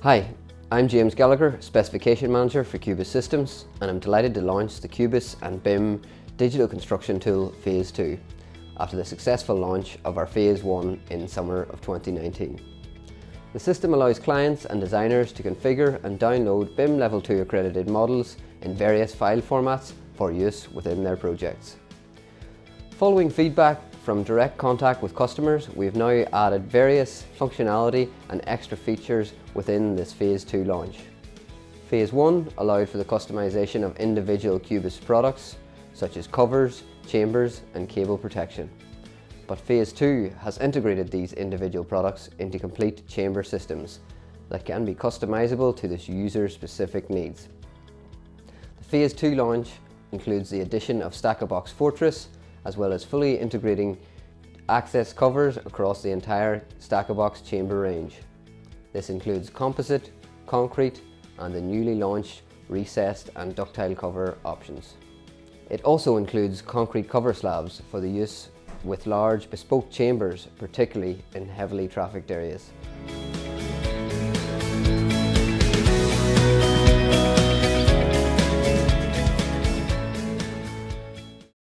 Hi, I'm James Gallagher, Specification Manager for Cubis Systems, and I'm delighted to launch the Cubis and BIM Digital Construction Tool Phase 2 after the successful launch of our Phase 1 in summer of 2019. The system allows clients and designers to configure and download BIM Level 2 accredited models in various file formats for use within their projects. Following feedback from direct contact with customers, we have now added various functionality and extra features within this Phase 2 launch. Phase 1 allowed for the customization of individual Cubis products, such as covers, chambers and cable protection. But Phase 2 has integrated these individual products into complete chamber systems that can be customizable to this user-specific needs. The Phase 2 launch includes the addition of Stack-A-Box Fortress, as well as fully integrating access covers across the entire Stack-A-Box chamber range. This includes composite, concrete and the newly launched recessed and ductile cover options. It also includes concrete cover slabs for the use with large bespoke chambers, particularly in heavily trafficked areas.